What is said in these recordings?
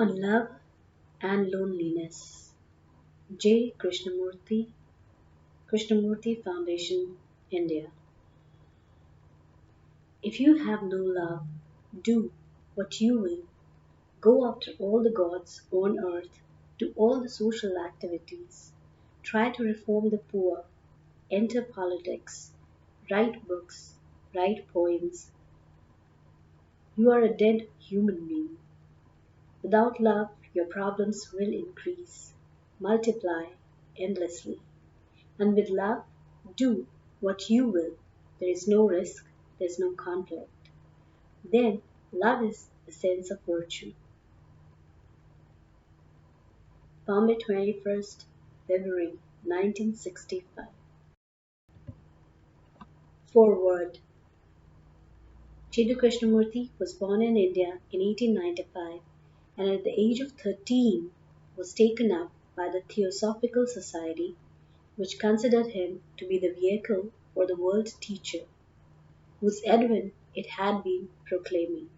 On Love and Loneliness. J. Krishnamurti Foundation, India. If you have no love, do what you will. Go after all the gods on earth, do all the social activities. Try to reform the poor, enter politics, write books, write poems. You are a dead human being. Without love, your problems will increase, multiply endlessly. And with love, do what you will. There is no risk, there is no conflict. Then, love is the sense of virtue. Bombay, 21st February 1965. Foreword. Chindu Krishnamurti was born in India in 1895 and at the age of 13 was taken up by the Theosophical Society, which considered him to be the vehicle for the world teacher, whose advent it had been proclaiming.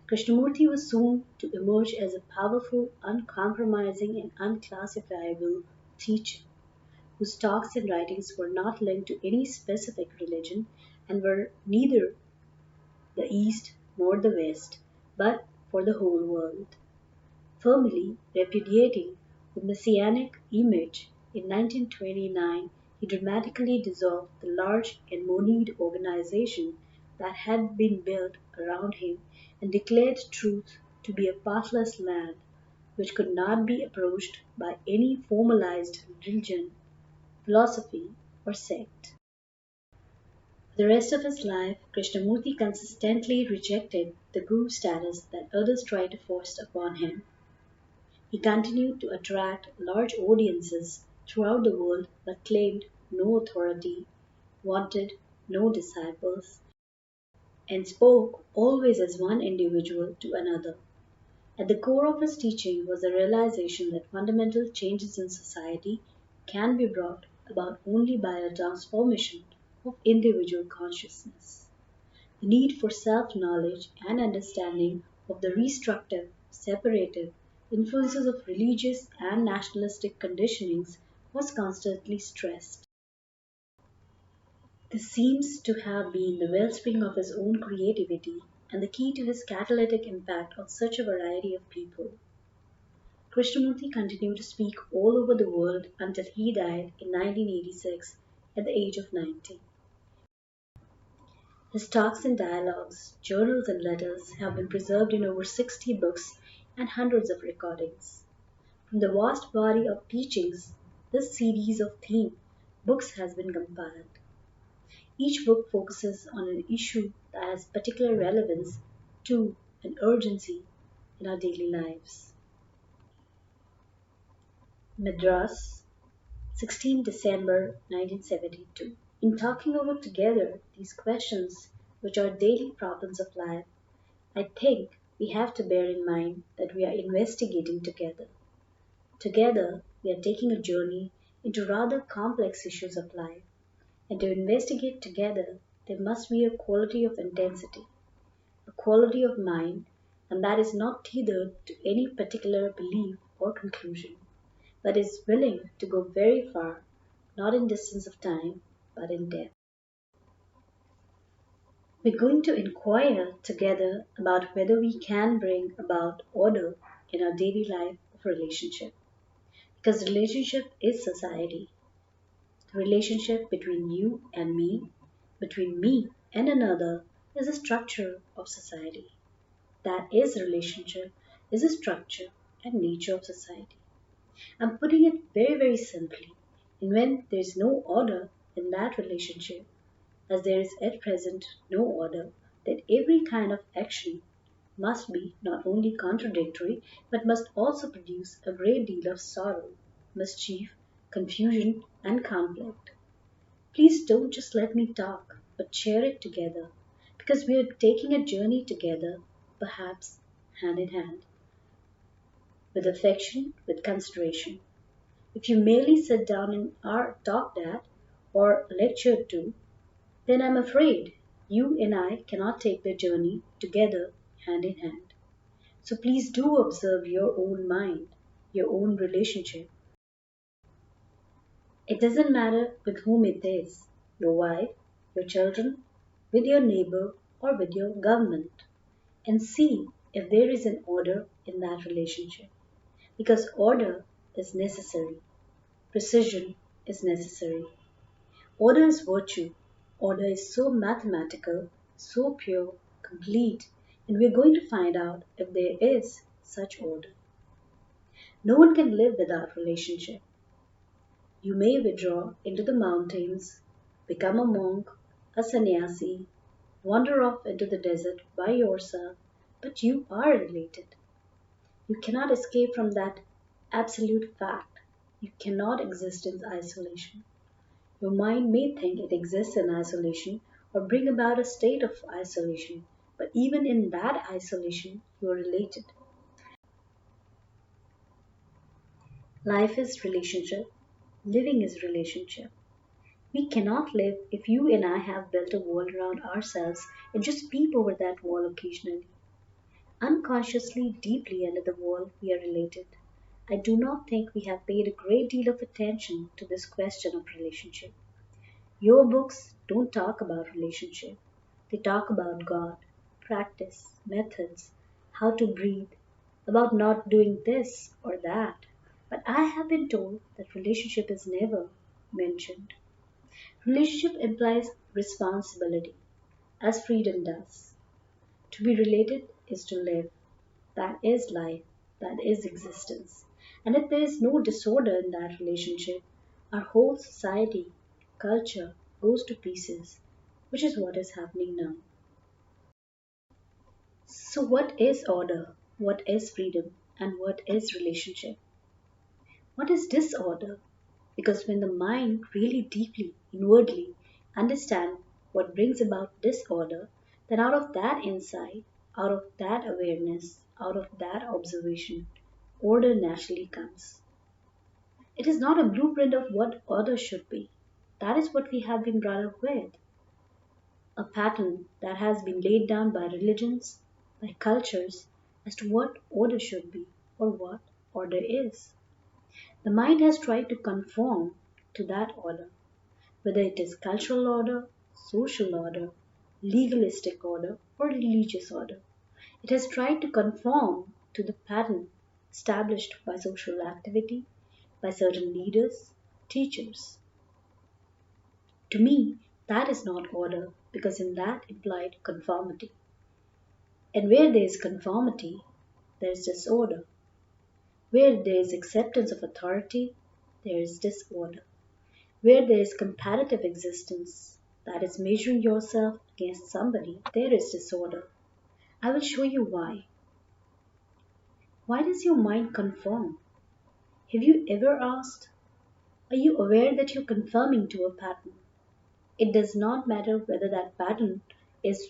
Krishnamurti was soon to emerge as a powerful, uncompromising, and unclassifiable teacher, whose talks and writings were not linked to any specific religion and were neither the East nor the West, but for the whole world. Firmly repudiating the messianic image, in 1929 he dramatically dissolved the large and moneyed organization that had been built around him and declared truth to be a pathless land which could not be approached by any formalized religion, philosophy, or sect. For the rest of his life, Krishnamurti consistently rejected the guru status that others tried to force upon him. He continued to attract large audiences throughout the world but claimed no authority, wanted no disciples, and spoke always as one individual to another. At the core of his teaching was the realization that fundamental changes in society can be brought about only by a transformation of individual consciousness. The need for self-knowledge and understanding of the restrictive, separative influences of religious and nationalistic conditionings was constantly stressed. This seems to have been the wellspring of his own creativity and the key to his catalytic impact on such a variety of people. Krishnamurti continued to speak all over the world until he died in 1986 at the age of 90. His talks and dialogues, journals and letters have been preserved in over 60 books and hundreds of recordings. From the vast body of teachings, this series of theme books has been compiled. Each book focuses on an issue that has particular relevance to and urgency in our daily lives. Madras, 16 December 1972. In talking over together these questions, which are daily problems of life, I think we have to bear in mind that we are investigating together. Together, we are taking a journey into rather complex issues of life, and to investigate together, there must be a quality of intensity, a quality of mind, and that is not tethered to any particular belief or conclusion, but is willing to go very far, not in distance of time, but in depth. We're going to inquire together about whether we can bring about order in our daily life of relationship. Because relationship is society. The relationship between you and me, between me and another, is a structure of society. That is relationship is a structure and nature of society. I'm putting it very, very simply. And when there is no order in that relationship, as there is at present no order, then every kind of action must be not only contradictory, but must also produce a great deal of sorrow, mischief, confusion, and conflict. Please don't just let me talk, but share it together, because we are taking a journey together, perhaps hand in hand, with affection, with consideration. If you merely sit down and are talked at or lectured to, then I'm afraid you and I cannot take the journey together hand in hand. So please do observe your own mind, your own relationship. It doesn't matter with whom it is, your wife, your children, with your neighbor, or with your government, and see if there is an order in that relationship. Because order is necessary, precision is necessary. Order is virtue. Order is so mathematical, so pure, complete, and we're going to find out if there is such order. No one can live without relationship. You may withdraw into the mountains, become a monk, a sannyasi, wander off into the desert by yourself, but you are related. You cannot escape from that absolute fact. You cannot exist in isolation. Your mind may think it exists in isolation or bring about a state of isolation, but even in that isolation, you are related. Life is relationship, living is relationship. We cannot live if you and I have built a wall around ourselves and just peep over that wall occasionally. Unconsciously, deeply under the wall, we are related. I do not think we have paid a great deal of attention to this question of relationship. Your books don't talk about relationship. They talk about God, practice, methods, how to breathe, about not doing this or that. But I have been told that relationship is never mentioned. Relationship implies responsibility, as freedom does. To be related is to live. That is life. That is existence. And if there is no disorder in that relationship, our whole society, culture goes to pieces, which is what is happening now. So, what is order? What is freedom? And what is relationship? What is disorder? Because when the mind really deeply, inwardly understands what brings about disorder, then out of that insight, out of that awareness, out of that observation, order naturally comes. It is not a blueprint of what order should be. That is what we have been brought up with. A pattern that has been laid down by religions, by cultures, as to what order should be or what order is. The mind has tried to conform to that order, whether it is cultural order, social order, legalistic order, or religious order. It has tried to conform to the pattern established by social activity, by certain leaders, teachers. To me, that is not order because in that implied conformity. And where there is conformity, there is disorder. Where there is acceptance of authority, there is disorder. Where there is comparative existence, that is measuring yourself against somebody, there is disorder. I will show you why. Why does your mind conform? Have you ever asked? Are you aware that you're conforming to a pattern? It does not matter whether that pattern is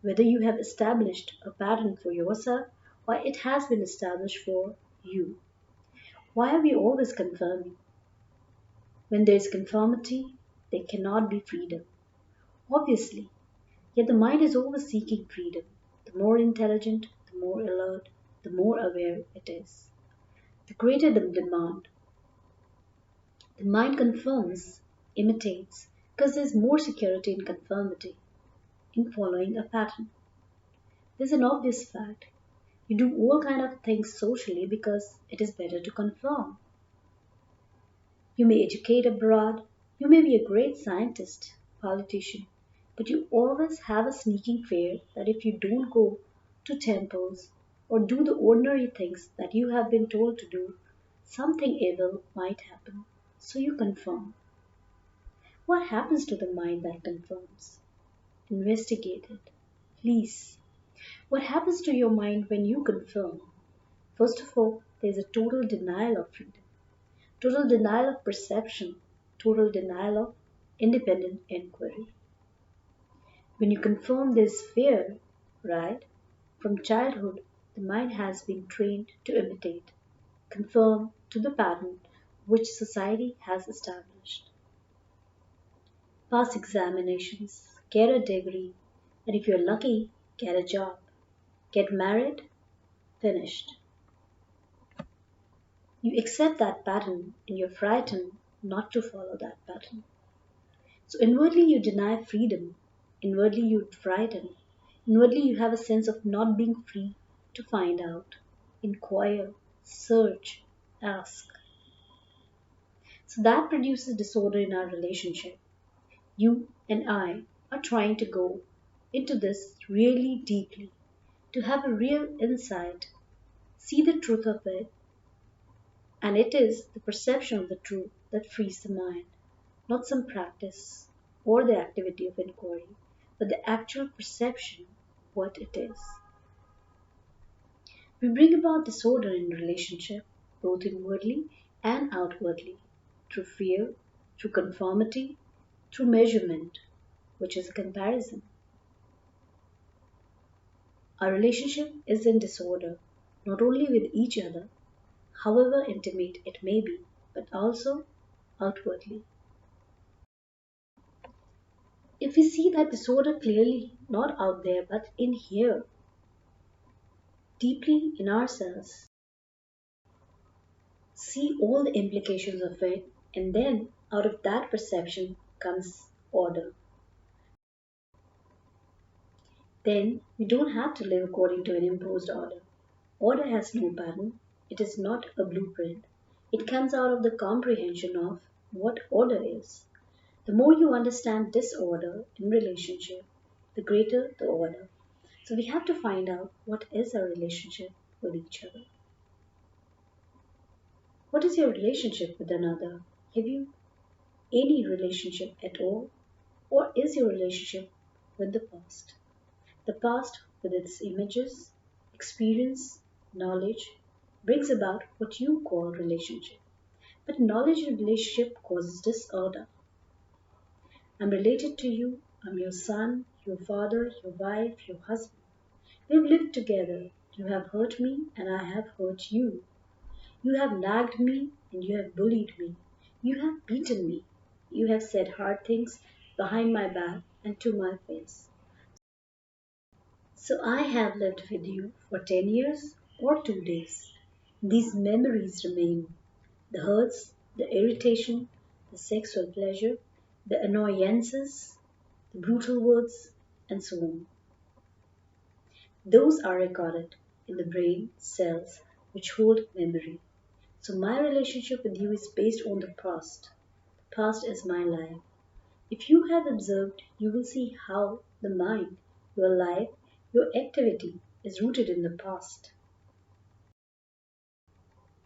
whether you have established a pattern for yourself or it has been established for you. Why are we always conforming? When there is conformity, there cannot be freedom. Obviously, yet the mind is always seeking freedom. The more intelligent, the more alert, the more aware it is. The greater the demand. The mind confirms, imitates, because there's more security in conformity, in following a pattern. There's an obvious fact. You do all kind of things socially because it is better to conform. You may educate abroad, you may be a great scientist, politician, but you always have a sneaking fear that if you don't go to temples or do the ordinary things that you have been told to do, something evil might happen. So you conform. What happens to the mind that conforms? Investigate it. Please. What happens to your mind when you conform? First of all, there is a total denial of freedom, total denial of perception, total denial of independent inquiry. When you conform, there is fear, right? From childhood, the mind has been trained to imitate, conform to the pattern which society has established. Pass examinations, get a degree, and if you're lucky, get a job. Get married, finished. You accept that pattern and you're frightened not to follow that pattern. So inwardly you deny freedom, inwardly you frighten, inwardly you have a sense of not being free to find out, inquire, search, ask. So that produces disorder in our relationship. You and I are trying to go into this really deeply, to have a real insight, see the truth of it, and it is the perception of the truth that frees the mind, not some practice or the activity of inquiry, but the actual perception of what it is. We bring about disorder in relationship, both inwardly and outwardly, through fear, through conformity, through measurement, which is a comparison. Our relationship is in disorder, not only with each other, however intimate it may be, but also outwardly. If we see that disorder clearly, not out there but in here, deeply in ourselves, see all the implications of it, and then out of that perception comes order. Then we don't have to live according to an imposed order. Order has no pattern, it is not a blueprint. It comes out of the comprehension of what order is. The more you understand disorder in relationship, the greater the order. So we have to find out what is our relationship with each other. What is your relationship with another? Have you any relationship at all? Or is your relationship with the past? The past, with its images, experience, knowledge, brings about what you call relationship. But knowledge in relationship causes disorder. I'm related to you, I'm your son, your father, your wife, your husband. We've lived together. You have hurt me and I have hurt you. You have nagged me and you have bullied me. You have beaten me. You have said hard things behind my back and to my face. So I have lived with you for 10 years or 2 days. These memories remain. The hurts, the irritation, the sexual pleasure, the annoyances, the brutal words, and so on. Those are recorded in the brain cells which hold memory. So my relationship with you is based on the past. The past is my life. If you have observed, you will see how the mind, your life, your activity is rooted in the past.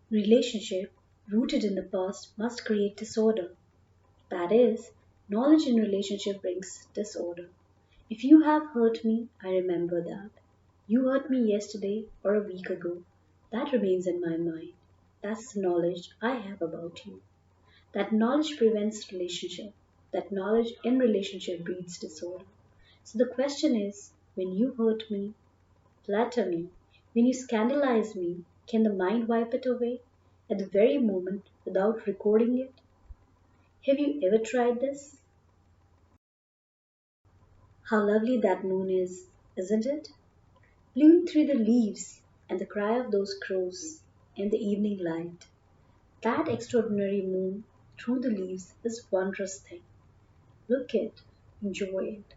Relationship rooted in the past must create disorder. That is, knowledge in relationship brings disorder. If you have hurt me, I remember that. You hurt me yesterday or a week ago. That remains in my mind. That's the knowledge I have about you. That knowledge prevents relationship. That knowledge in relationship breeds disorder. So the question is, when you hurt me, flatter me, when you scandalize me, can the mind wipe it away at the very moment without recording it? Have you ever tried this? How lovely that moon is, isn't it? Blooming through the leaves and the cry of those crows in the evening light. That extraordinary moon through the leaves is a wondrous thing. Look it, enjoy it.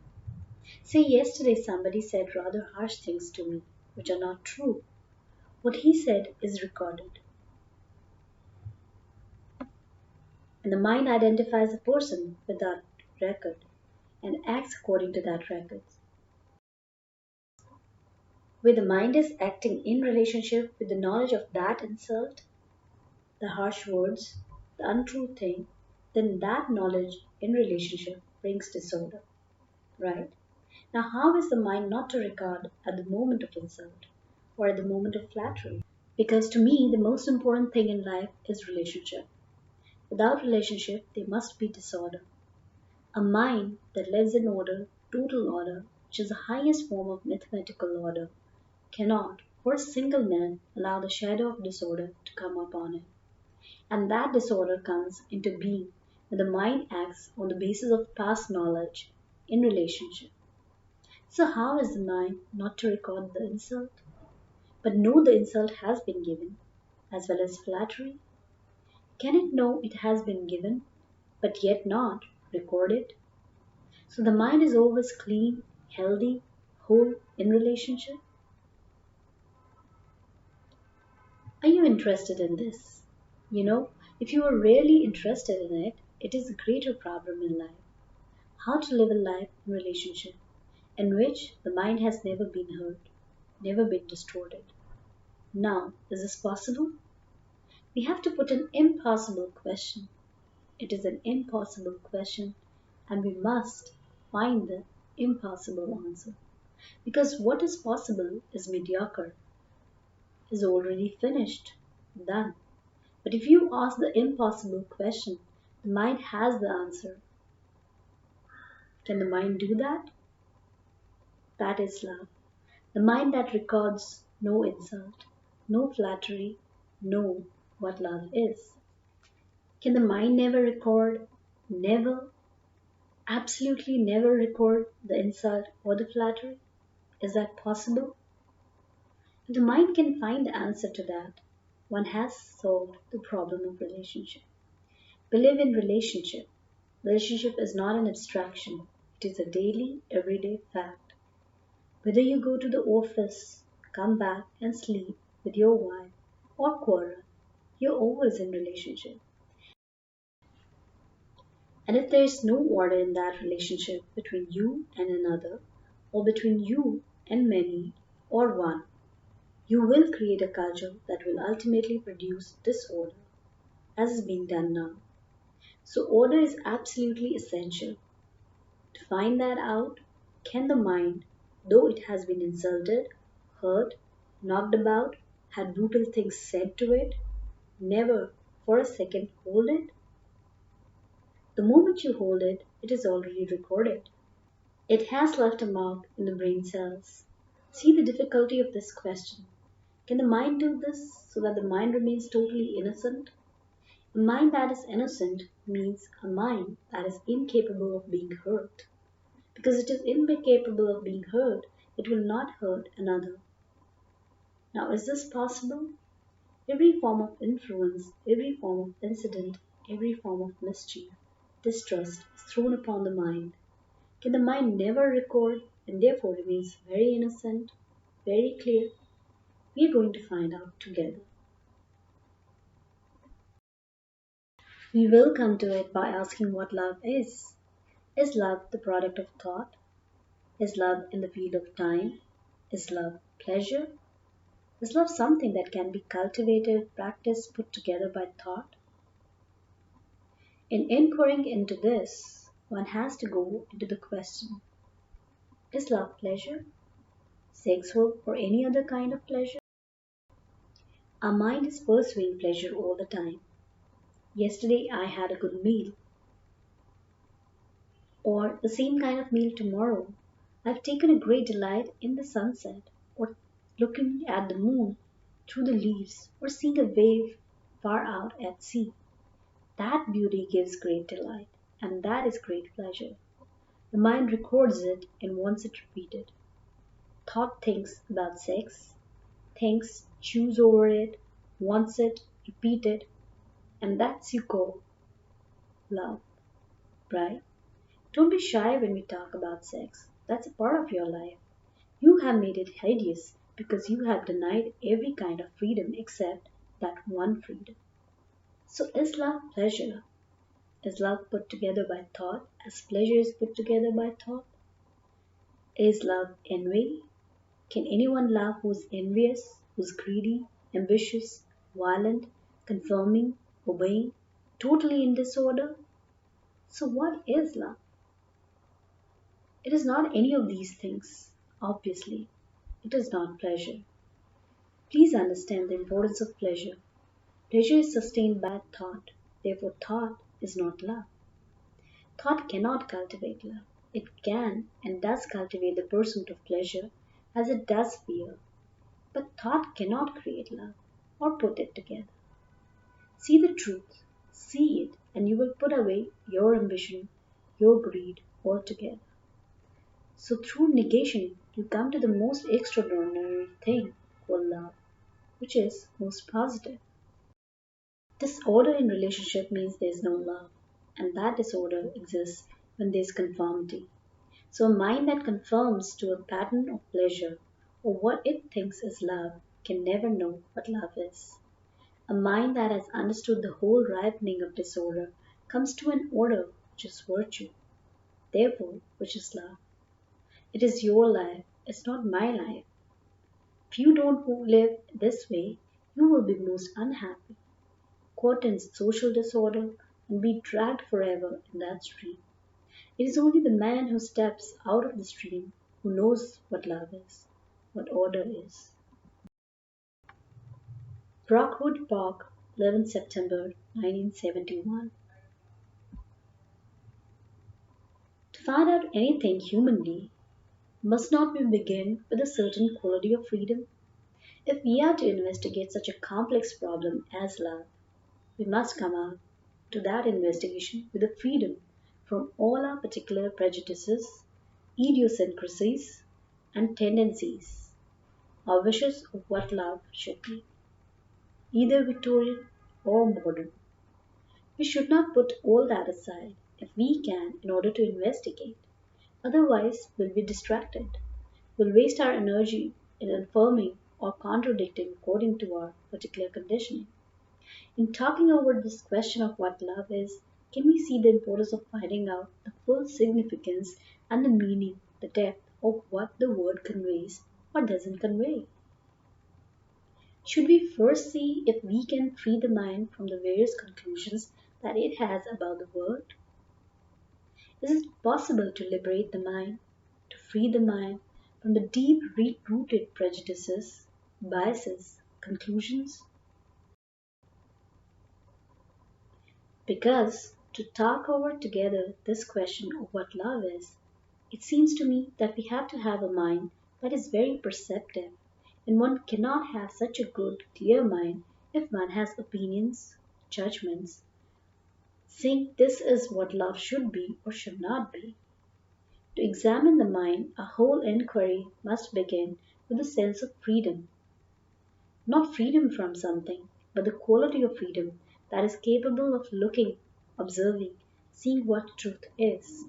Say yesterday somebody said rather harsh things to me, which are not true. What he said is recorded. And the mind identifies a person with that record and acts according to that record. Where the mind is acting in relationship with the knowledge of that insult, the harsh words, the untrue thing, then that knowledge in relationship brings disorder. Right? Now, how is the mind not to regard at the moment of insult or at the moment of flattery? Because to me, the most important thing in life is relationship. Without relationship, there must be disorder. A mind that lives in order, total order, which is the highest form of mathematical order, cannot, for a single minute, allow the shadow of disorder to come upon it. And that disorder comes into being when the mind acts on the basis of past knowledge in relationship. So, how is the mind not to record the insult? but know the insult has been given, as well as flattery? Can it know it has been given, but yet not record it? So the mind is always clean, healthy, whole in relationship? Are you interested in this? If you are really interested in it, it is a greater problem in life. How to live a life in relationship in which the mind has never been hurt, never been distorted. Now, is this possible? We have to put an impossible question. It is an impossible question, and we must find the impossible answer. Because what is possible is mediocre, is already finished, done. But if you ask the impossible question, the mind has the answer. Can the mind do that? That is love. The mind that records no insult, no flattery, know what love is. Can the mind never record, never, absolutely never record the insult or the flattery? Is that possible? If the mind can find the answer to that, one has solved the problem of relationship. Believe in relationship. Relationship is not an abstraction. It is a daily, everyday fact. Whether you go to the office, come back and sleep with your wife, or quarrel, you're always in relationship. And if there is no order in that relationship between you and another, or between you and many, or one, you will create a culture that will ultimately produce disorder, as is being done now. So order is absolutely essential. To find that out, can the mind, though it has been insulted, hurt, knocked about, had brutal things said to it, never for a second hold it? The moment you hold it, it is already recorded. It has left a mark in the brain cells. See the difficulty of this question. Can the mind do this so that the mind remains totally innocent? A mind that is innocent means a mind that is incapable of being hurt. Because it is incapable of being hurt, it will not hurt another. Now, is this possible? Every form of influence, every form of incident, every form of mischief, distrust is thrown upon the mind. Can the mind never record and therefore remains very innocent, very clear? We are going to find out together. We will come to it by asking what love is. Is love the product of thought? Is love in the field of time? Is love pleasure? Is love something that can be cultivated, practiced, put together by thought? In inquiring into this, one has to go into the question, is love pleasure? Sexual or any other kind of pleasure? Our mind is pursuing pleasure all the time. Yesterday I had a good meal. Or the same kind of meal tomorrow. I've taken a great delight in the sunset, or looking at the moon through the leaves, or seeing a wave far out at sea. That beauty gives great delight, and that is great pleasure. The mind records it and wants it repeated. Thought thinks about sex, thinks, chews over it, wants it, repeat it, and that's you call love, right? Don't be shy when we talk about sex. That's a part of your life. You have made it hideous because you have denied every kind of freedom except that one freedom. So is love pleasure? Is love put together by thought as pleasure is put together by thought? Is love envy? Can anyone love who is envious, who is greedy, ambitious, violent, conforming, obeying, totally in disorder? So what is love? It is not any of these things, obviously. It is not pleasure. Please understand the importance of pleasure. Pleasure is sustained by thought. Therefore, thought is not love. Thought cannot cultivate love. It can and does cultivate the pursuit of pleasure as it does fear. But thought cannot create love or put it together. See the truth, see it, and you will put away your ambition, your greed altogether. So through negation, you come to the most extraordinary thing called love. which is most positive. Disorder in relationship means there's no love, and that disorder exists when there's conformity. So a mind that conforms to a pattern of pleasure or what it thinks is love can never know what love is. A mind that has understood the whole ripening of disorder comes to an order which is virtue, therefore which is love. It is your life, it's not my life. If you don't live this way, you will be most unhappy, caught in social disorder, and be dragged forever in that stream. It is only the man who steps out of the stream who knows what love is, what order is. Brockwood Park, 11 September 1971. To find out anything humanly, must not we begin with a certain quality of freedom? If we are to investigate such a complex problem as love, we must come out to that investigation with a freedom from all our particular prejudices, idiosyncrasies, and tendencies, our wishes of what love should be, either Victorian or modern. We should not put all that aside, if we can, in order to investigate. Otherwise, we'll be distracted. We'll waste our energy in affirming or contradicting according to our particular conditioning. In talking over this question of what love is, can we see the importance of finding out the full significance and the meaning, the depth of what the word conveys or doesn't convey? Should we first see if we can free the mind from the various conclusions that it has about the word? Is it possible to liberate the mind, to free the mind from the deep rooted prejudices, biases, conclusions? Because to talk over together this question of what love is, it seems to me that we have to have a mind that is very perceptive, and one cannot have such a good, clear mind if one has opinions, judgments, saying this is what love should be or should not be. To examine the mind, a whole inquiry must begin with a sense of freedom. Not freedom from something, but the quality of freedom that is capable of looking, observing, seeing what truth is.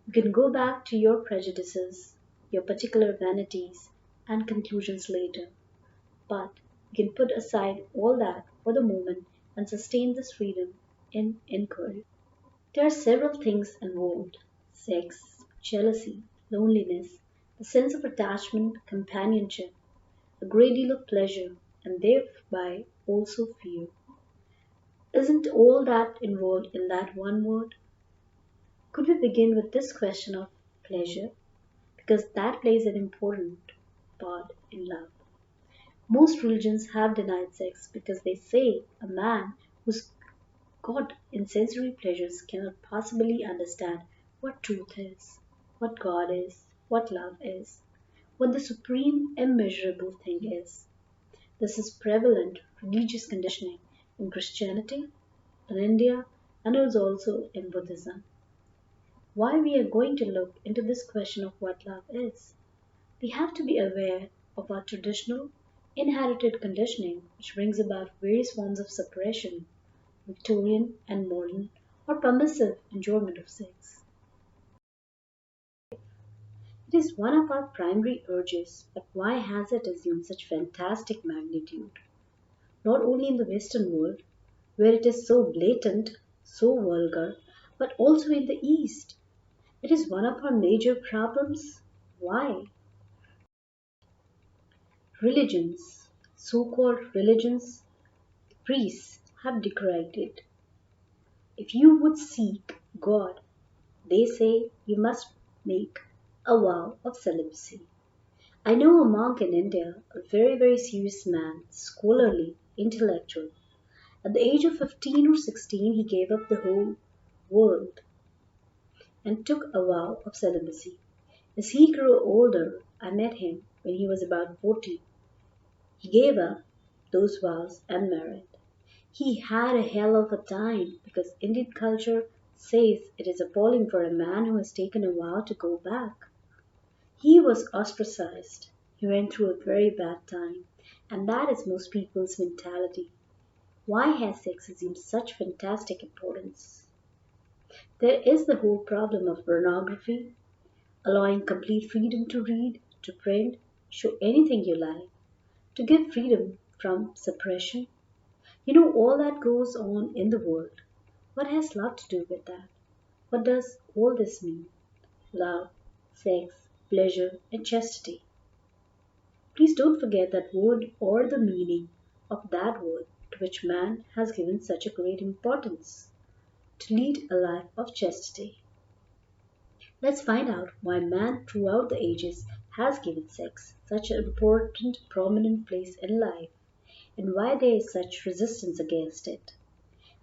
You can go back to your prejudices, your particular vanities, and conclusions later, but you can put aside all that for the moment and sustain this freedom in inquiry. There are several things involved: sex, jealousy, loneliness, the sense of attachment, companionship, a great deal of pleasure, and thereby also fear. Isn't all that involved in that one word? Could we begin with this question of pleasure? Because that plays an important part in love. Most religions have denied sex because they say a man who's caught in sensory pleasures cannot possibly understand what truth is, what God is, what love is, what the supreme immeasurable thing is. This is prevalent religious conditioning in Christianity, in India, and is also in Buddhism. Why we are going to look into this question of what love is? We have to be aware of our traditional, inherited conditioning which brings about various forms of suppression, Victorian and modern, or permissive enjoyment of sex. It is one of our primary urges, but why has it assumed such fantastic magnitude? Not only in the Western world, where it is so blatant, so vulgar, but also in the East. It is one of our major problems. Why? Religions, so called religions, priests have decried it. If you would seek God, they say you must make a vow of celibacy. I know a monk in India, a very, very serious man, scholarly, intellectual. At the age of 15 or 16, he gave up the whole world and took a vow of celibacy. As he grew older, I met him when he was about 40. He gave up those vows and married. He had a hell of a time because Indian culture says it is appalling for a man who has taken a vow to go back. He was ostracized. He went through a very bad time. And that is most people's mentality. Why has sex assumed such fantastic importance? There is the whole problem of pornography, allowing complete freedom to read, to print, show anything you like, to give freedom from suppression. You know all that goes on in the world. What has love to do with that? What does all this mean? Love, sex, pleasure, and chastity. Please don't forget that word or the meaning of that word to which man has given such a great importance to lead a life of chastity. Let's find out why man throughout the ages has given sex such an important, prominent place in life and why there is such resistance against it.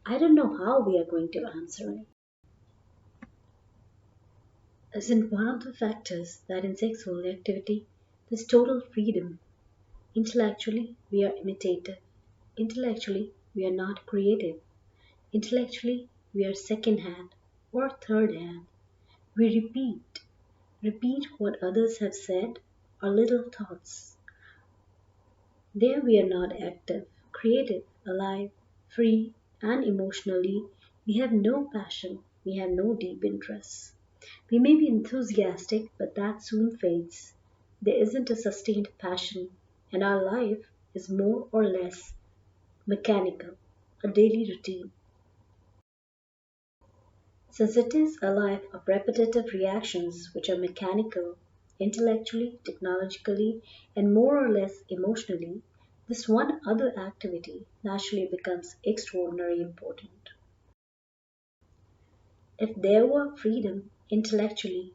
I don't know how we are going to answer it. Isn't one of the factors that in sexual activity there's total freedom. Intellectually, we are imitative. Intellectually, we are not creative. Intellectually, we are second hand or third hand. We repeat what others have said, our little thoughts. There we are not active, creative, alive, free, and emotionally, we have no passion, we have no deep interest. We may be enthusiastic, but that soon fades. There isn't a sustained passion, and our life is more or less mechanical, a daily routine. Since it is a life of repetitive reactions which are mechanical, intellectually, technologically, and more or less emotionally, this one other activity naturally becomes extraordinarily important. If there were freedom intellectually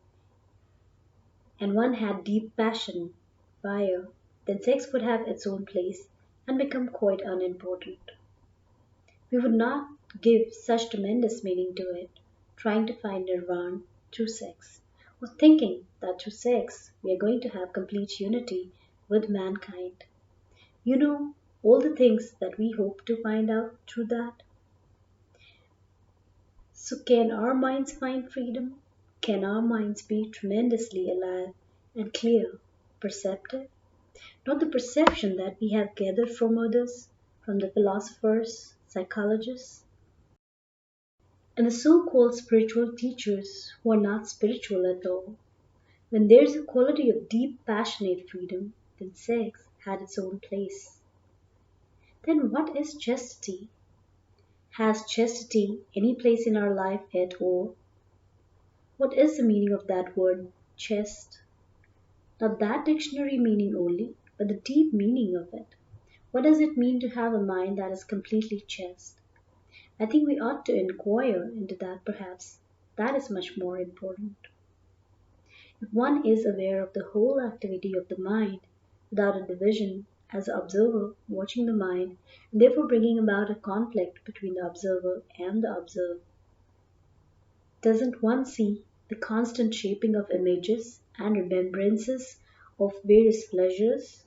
and one had deep passion, fire, then sex would have its own place and become quite unimportant. We would not give such tremendous meaning to it, trying to find nirvana through sex, or thinking that through sex we are going to have complete unity with mankind. You know, all the things that we hope to find out through that. So, can our minds find freedom? Can our minds be tremendously alive and clear, perceptive? Not the perception that we have gathered from others, from the philosophers, psychologists, and the so-called spiritual teachers who are not spiritual at all. When there's a quality of deep passionate freedom, then sex had its own place. Then what is chastity? Has chastity any place in our life at all? What is the meaning of that word chest? Not that dictionary meaning only, but the deep meaning of it. What does it mean to have a mind that is completely chaste? I think we ought to inquire into that perhaps. That is much more important. If one is aware of the whole activity of the mind, without a division, as an observer watching the mind, and therefore bringing about a conflict between the observer and the observed, doesn't one see the constant shaping of images and remembrances of various pleasures,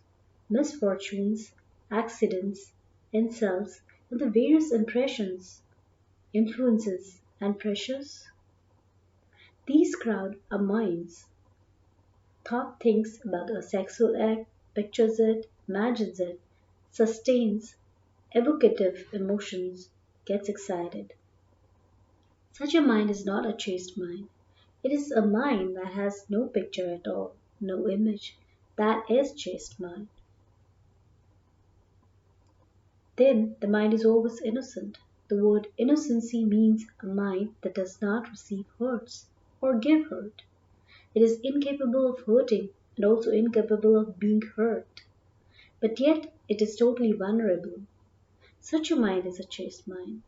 misfortunes, accidents, insults, and the various impressions, influences, and pressures? These crowd our minds. Thought thinks about a sexual act, pictures it, imagines it, sustains evocative emotions, gets excited. Such a mind is not a chaste mind. It is a mind that has no picture at all, no image. That is chaste mind. Then the mind is always innocent. The word innocency means a mind that does not receive hurts or give hurt. It is incapable of hurting and also incapable of being hurt. But yet it is totally vulnerable. Such a mind is a chaste mind.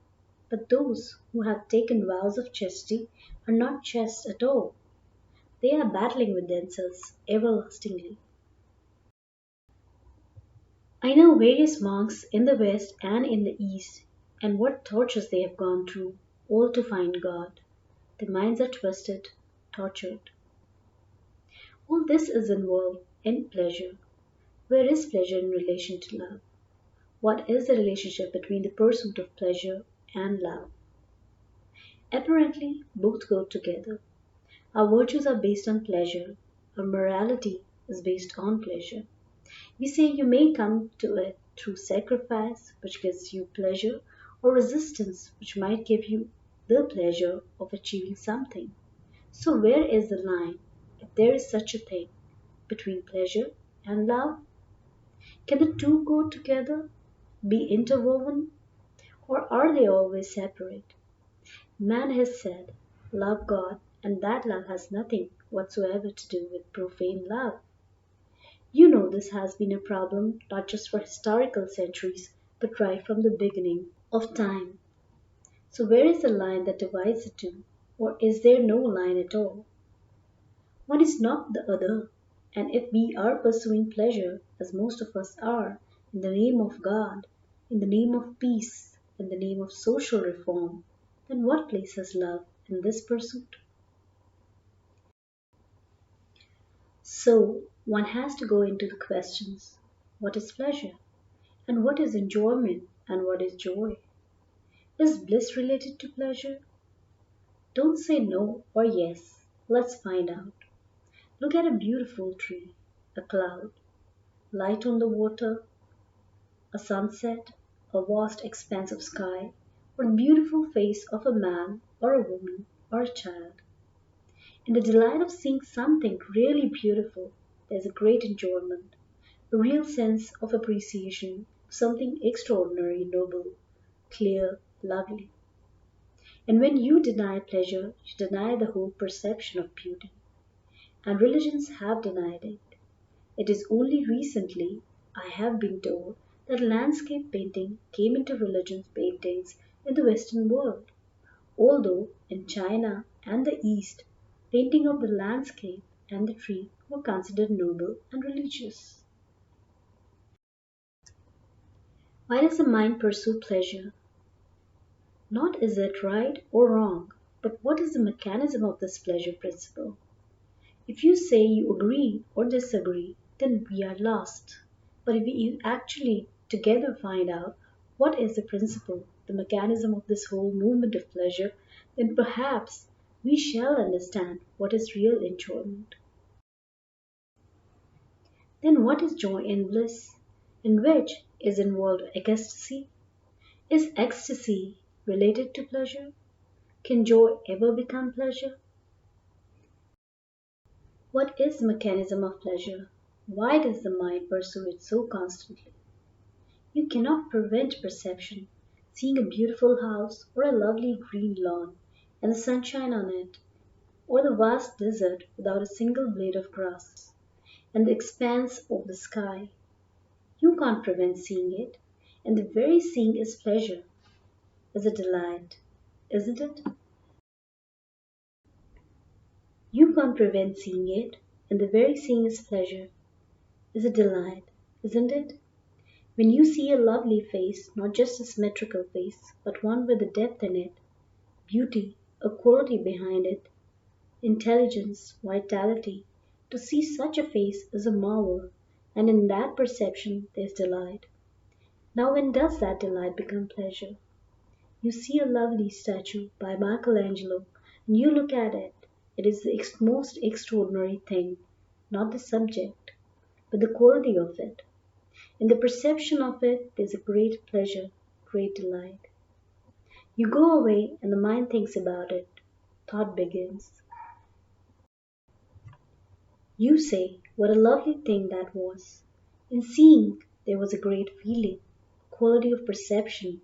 But those who have taken vows of chastity are not chaste at all. They are battling with themselves everlastingly. I know various monks in the West and in the East, and what tortures they have gone through, all to find God. Their minds are twisted, tortured. All this is involved in pleasure. Where is pleasure in relation to love? What is the relationship between the pursuit of pleasure and love? Apparently, both go together. Our virtues are based on pleasure. Our morality is based on pleasure. We say you may come to it through sacrifice, which gives you pleasure, or resistance, which might give you the pleasure of achieving something. So, where is the line, if there is such a thing, between pleasure and love? Can the two go together, be interwoven, or are they always separate? Man has said, love God, and that love has nothing whatsoever to do with profane love. You know this has been a problem not just for historical centuries, but right from the beginning of time. So, where is the line that divides the two? Or is there no line at all? One is not the other, and if we are pursuing pleasure, as most of us are, in the name of God, in the name of peace, in the name of social reform, then what place has love in this pursuit? So, one has to go into the questions: what is pleasure? And what is enjoyment? And what is joy? Is bliss related to pleasure? Don't say no or yes. Let's find out. Look at a beautiful tree, a cloud, light on the water, a sunset, a vast expanse of sky, or the beautiful face of a man or a woman or a child. In the delight of seeing something really beautiful, there's a great enjoyment, a real sense of appreciation, something extraordinary, noble, clear, lovely. And when you deny pleasure, you deny the whole perception of beauty. And religions have denied it. It is only recently, I have been told, that landscape painting came into religion's paintings in the Western world, although in China and the East, painting of the landscape and the tree were considered noble and religious. Why does the mind pursue pleasure? Not is it right or wrong, but what is the mechanism of this pleasure principle? If you say you agree or disagree, then we are lost. But if we actually together find out what is the principle, the mechanism of this whole movement of pleasure, then perhaps we shall understand what is real enjoyment. Then what is joy and bliss? In which is involved ecstasy? Is ecstasy related to pleasure? Can joy ever become pleasure? What is the mechanism of pleasure? Why does the mind pursue it so constantly? You cannot prevent perception, seeing a beautiful house or a lovely green lawn and the sunshine on it, or the vast desert without a single blade of grass, and the expanse of the sky. You can't prevent seeing it, and the very seeing is pleasure, is a delight, isn't it? You can't prevent seeing it, and the very seeing is pleasure, is a delight, isn't it? When you see a lovely face, not just a symmetrical face, but one with a depth in it, beauty, a quality behind it, intelligence, vitality, to see such a face is a marvel, and in that perception there's delight. Now, when does that delight become pleasure? You see a lovely statue by Michelangelo, and you look at it. It is the most extraordinary thing, not the subject, but the quality of it. In the perception of it, there's a great pleasure, great delight. You go away, and the mind thinks about it. Thought begins. You say, what a lovely thing that was. In seeing, there was a great feeling, quality of perception,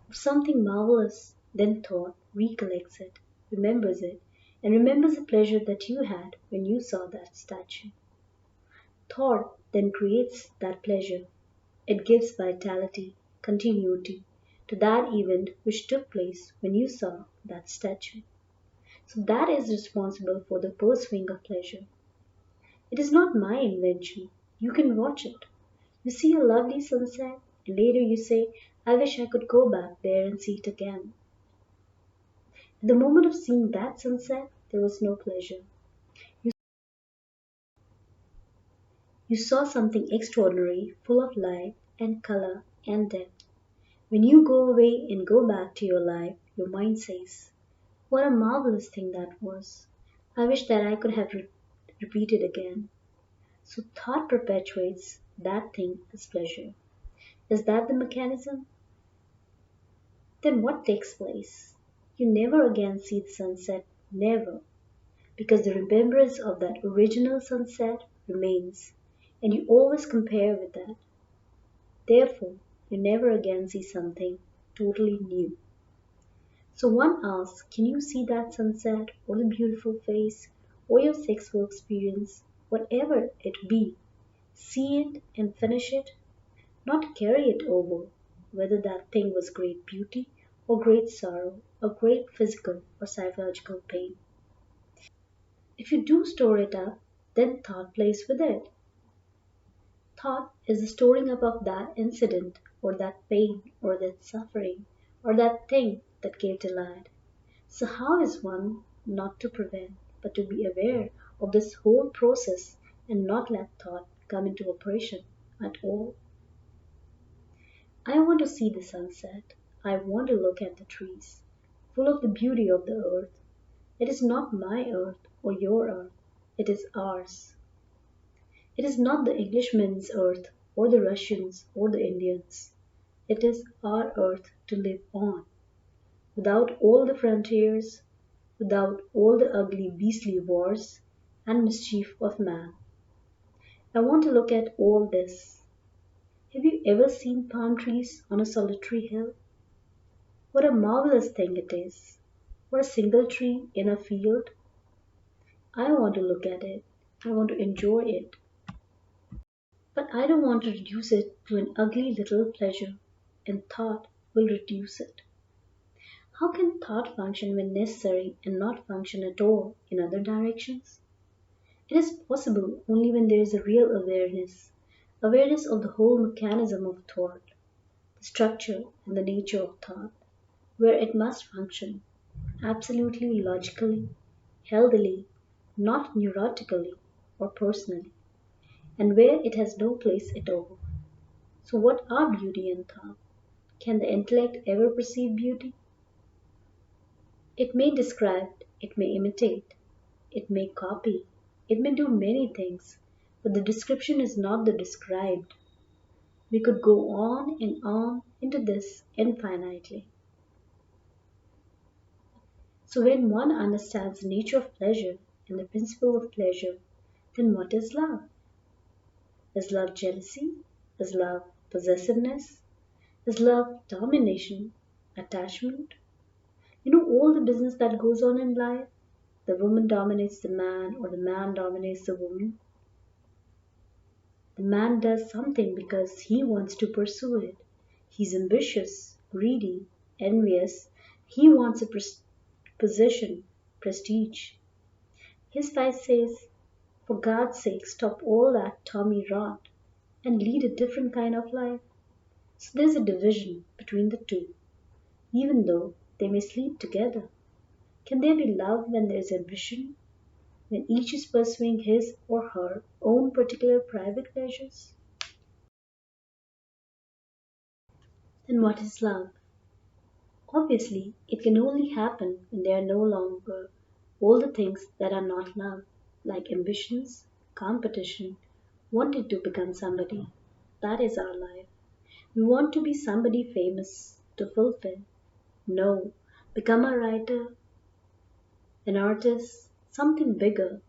of something marvelous. Then thought recollects it, remembers it, and remembers the pleasure that you had when you saw that statue. Thought then creates that pleasure. It gives vitality, continuity, to that event which took place when you saw that statue. So that is responsible for the pursuing of pleasure. It is not my invention. You can watch it. You see a lovely sunset, and later you say, I wish I could go back there and see it again. At the moment of seeing that sunset, there was no pleasure. You saw something extraordinary, full of life and color and depth. When you go away and go back to your life, your mind says, what a marvelous thing that was. I wish that I could have repeated again. So thought perpetuates that thing as pleasure. Is that the mechanism? Then what takes place? You never again see the sunset, never, because the remembrance of that original sunset remains, and you always compare with that. Therefore, you never again see something totally new. So one asks, can you see that sunset, or the beautiful face, or your sexual experience, whatever it be, see it and finish it, not carry it over, whether that thing was great beauty, or great sorrow, or great physical or psychological pain. If you do store it up, then thought plays with it. Thought is the storing up of that incident, or that pain, or that suffering, or that thing that gave delight. So, how is one not to prevent, but to be aware of this whole process and not let thought come into operation at all? I want to see the sunset. I want to look at the trees, full of the beauty of the earth. It is not my earth or your earth, it is ours. It is not the Englishman's earth or the Russian's or the Indian's. It is our earth to live on, without all the frontiers, without all the ugly beastly wars and mischief of man. I want to look at all this. Have you ever seen palm trees on a solitary hill? What a marvelous thing it is! Or a single tree in a field? I want to look at it. I want to enjoy it. But I don't want to reduce it to an ugly little pleasure, and thought will reduce it. How can thought function when necessary and not function at all in other directions? It is possible only when there is a real awareness of the whole mechanism of thought, the structure and the nature of thought, where it must function, absolutely logically, healthily, not neurotically or personally, and where it has no place at all. So, what are beauty and thought? Can the intellect ever perceive beauty? It may describe, it may imitate, it may copy, it may do many things, but the description is not the described. We could go on and on into this infinitely. So, when one understands the nature of pleasure and the principle of pleasure, then what is love? Is love jealousy? Is love possessiveness? Is love domination, attachment? You know all the business that goes on in life? The woman dominates the man, or the man dominates the woman. The man does something because he wants to pursue it. He's ambitious, greedy, envious. He wants a position, prestige. His wife says, for God's sake, stop all that Tommy rot and lead a different kind of life. So there's a division between the two, even though they may sleep together. Can there be love when there is ambition? When each is pursuing his or her own particular private pleasures? Then what is love? Obviously, it can only happen when there are no longer all the things that are not love, like ambitions, competition, wanting to become somebody. That is our life. We want to be somebody famous to fulfill. No, become a writer, an artist, something bigger.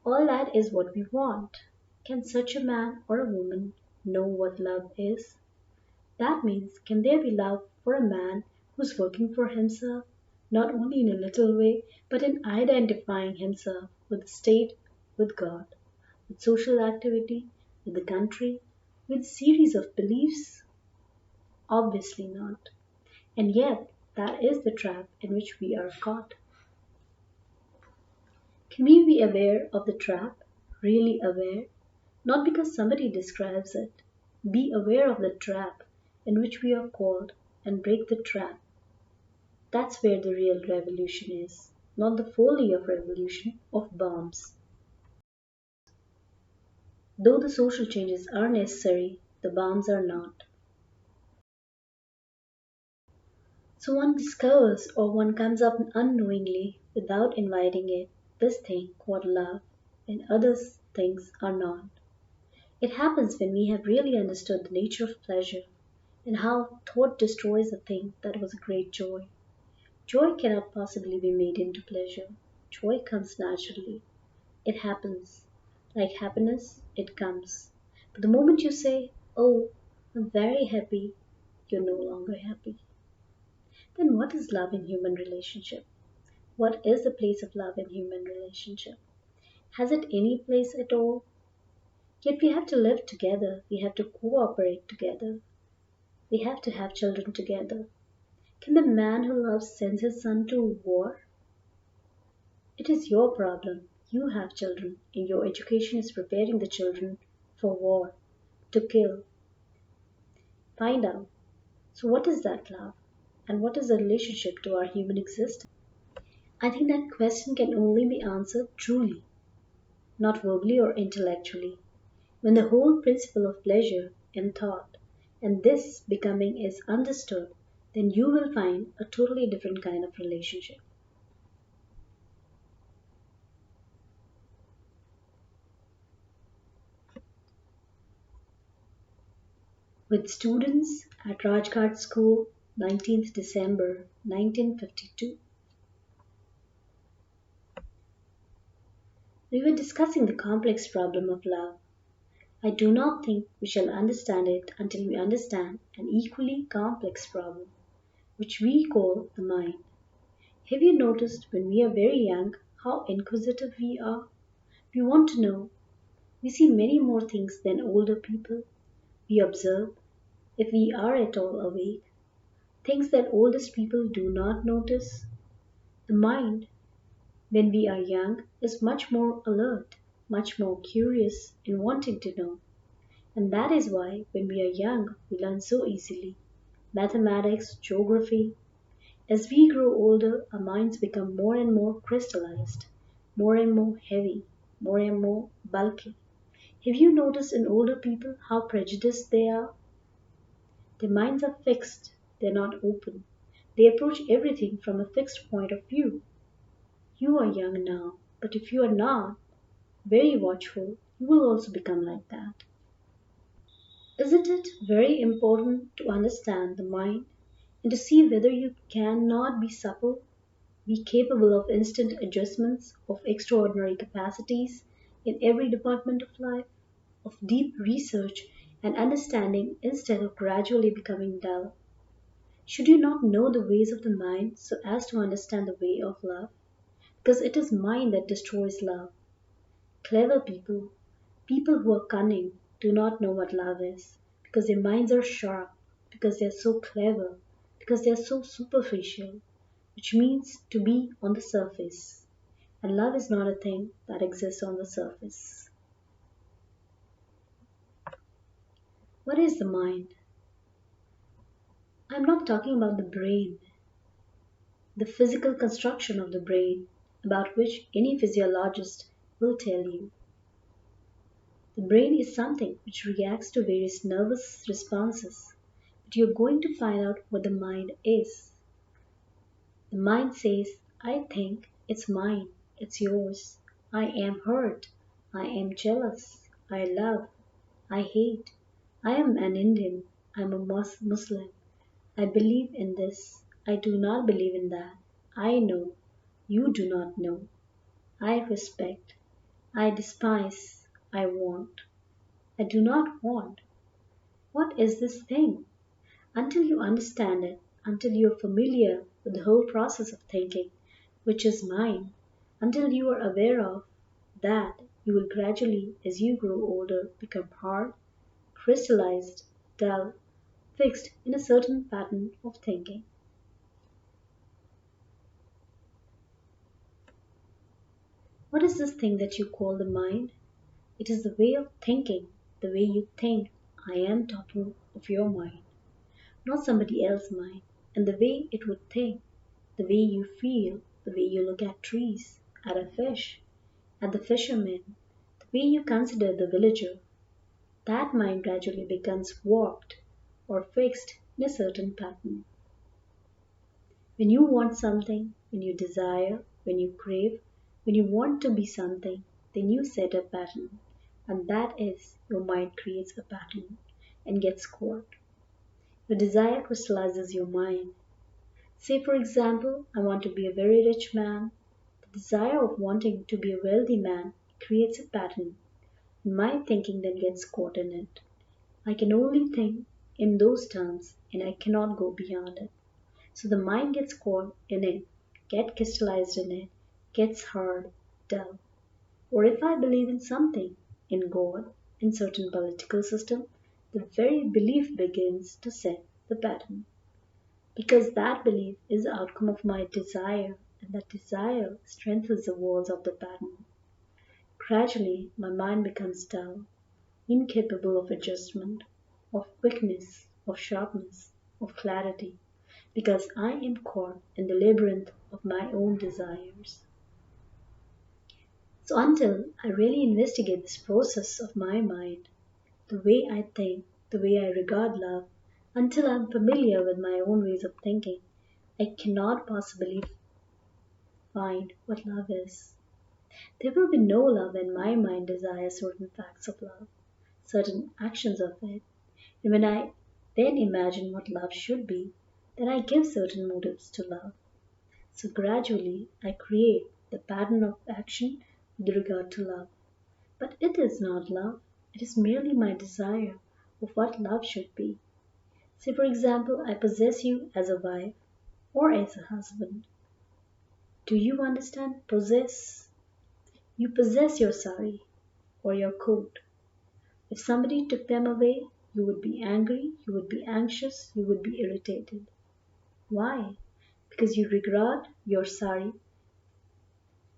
All that is what we want. Can such a man or a woman know what love is? That means, can there be love for a man who's working for himself, not only in a little way, but in identifying himself with the state, with God, with social activity, with the country, with a series of beliefs? Obviously not. And yet, that is the trap in which we are caught. Can we be aware of the trap? Really aware? Not because somebody describes it. Be aware of the trap in which we are caught and break the trap. That's where the real revolution is, not the folly of revolution of bombs. Though the social changes are necessary, the bombs are not. So one discovers or one comes up unknowingly without inviting it, this thing called love, and other things are not. It happens when we have really understood the nature of pleasure and how thought destroys a thing that was a great joy. Joy cannot possibly be made into pleasure. Joy comes naturally. It happens. Like happiness, it comes. But the moment you say, "Oh, I'm very happy," you're no longer happy. Then what is love in human relationship? What is the place of love in human relationship? Has it any place at all? Yet we have to live together. We have to cooperate together. We have to have children together. Can the man who loves send his son to war? It is your problem. You have children, and your education is preparing the children for war, to kill. Find out. So, what is that love? And what is the relationship to our human existence? I think that question can only be answered truly, not verbally or intellectually. When the whole principle of pleasure and thought and this becoming is understood, then you will find a totally different kind of relationship. With students at Rajghat School, 19th December 1952. We were discussing the complex problem of love. I do not think we shall understand it until we understand an equally complex problem, which we call the mind. Have you noticed when we are very young how inquisitive we are? We want to know. We see many more things than older people. We observe, if we are at all awake, things that oldest people do not notice. The mind, when we are young, is much more alert, much more curious in wanting to know. And that is why, when we are young, we learn so easily. Mathematics, geography. As we grow older, our minds become more and more crystallized, more and more heavy, more and more bulky. Have you noticed in older people how prejudiced they are? Their minds are fixed, they're not open. They approach everything from a fixed point of view. You are young now, but if you are not very watchful, you will also become like that. Isn't it very important to understand the mind and to see whether you cannot be supple, be capable of instant adjustments, of extraordinary capacities in every department of life, of deep research and understanding instead of gradually becoming dull? Should you not know the ways of the mind so as to understand the way of love? Because it is mind that destroys love. Clever people, people who are cunning, do not know what love is, because their minds are sharp, because they are so clever, because they are so superficial, which means to be on the surface. And love is not a thing that exists on the surface. What is the mind? I'm not talking about the brain, the physical construction of the brain, about which any physiologist will tell you. The brain is something which reacts to various nervous responses, but you're going to find out what the mind is. The mind says, "I think, it's mine, it's yours. I am hurt, I am jealous, I love, I hate, I am an Indian, I am a Muslim, I believe in this, I do not believe in that, I know, you do not know, I respect, I despise, I want, I do not want." What is this thing? Until you understand it, until you are familiar with the whole process of thinking, which is mind, until you are aware of that, you will gradually, as you grow older, become hard, crystallized, dull, fixed in a certain pattern of thinking. What is this thing that you call the mind? It is the way of thinking, the way you think. I am talking of your mind, not somebody else's mind, and the way it would think, the way you feel, the way you look at trees, at a fish, at the fisherman, the way you consider the villager. That mind gradually becomes warped or fixed in a certain pattern. When you want something, when you desire, when you crave, when you want to be something, then you set a pattern. and that is your mind creates a pattern and gets caught. Your desire crystallizes your mind. Say, for example, I want to be a very rich man. The desire of wanting to be a wealthy man creates a pattern, and my thinking then gets caught in it. I can only think in those terms and I cannot go beyond it. So the mind gets caught in it, gets crystallized in it, gets hard, dull. Or if I believe in something, in God, in certain political system, the very belief begins to set the pattern. Because that belief is the outcome of my desire, and that desire strengthens the walls of the pattern. Gradually, my mind becomes dull, incapable of adjustment, of quickness, of sharpness, of clarity, because I am caught in the labyrinth of my own desires. So until I really investigate this process of my mind, the way I think, the way I regard love, until I'm familiar with my own ways of thinking, I cannot possibly find what love is. There will be no love when my mind desires certain facts of love, certain actions of it. And when I then imagine what love should be, then I give certain motives to love. So gradually I create the pattern of action with regard to love. But it is not love, it is merely my desire of what love should be. Say, for example, I possess you as a wife or as a husband. Do you understand? Possess. You possess your sari or your coat. If somebody took them away, you would be angry, you would be anxious, you would be irritated. Why? Because you regard your sari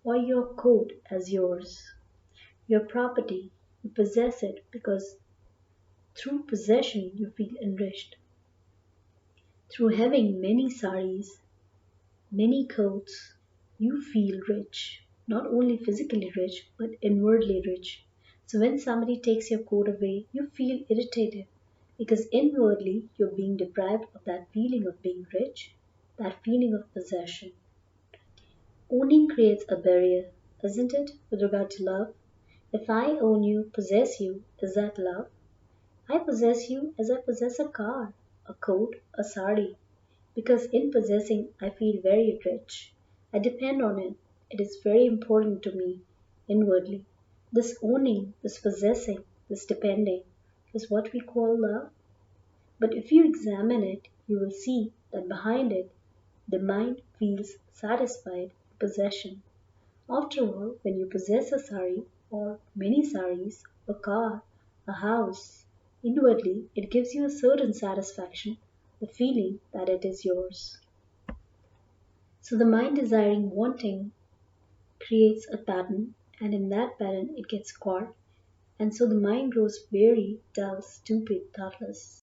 or your coat as yours, your property. You possess it because through possession you feel enriched. Through having many saris, many coats, you feel rich. Not only physically rich, but inwardly rich. So when somebody takes your coat away, you feel irritated because inwardly you're being deprived of that feeling of being rich, that feeling of possession. Owning creates a barrier, isn't it, with regard to love? If I own you, possess you, is that love? I possess you as I possess a car, a coat, a sari, because in possessing I feel very rich. I depend on it. It is very important to me inwardly. This owning, this possessing, this depending is what we call love. But if you examine it, you will see that behind it, the mind feels satisfied in possession. After all, when you possess a sari or many saris, a car, a house, inwardly it gives you a certain satisfaction, the feeling that it is yours. So the mind desiring, wanting creates a pattern, and in that pattern it gets caught, and so the mind grows weary, dull, stupid, thoughtless.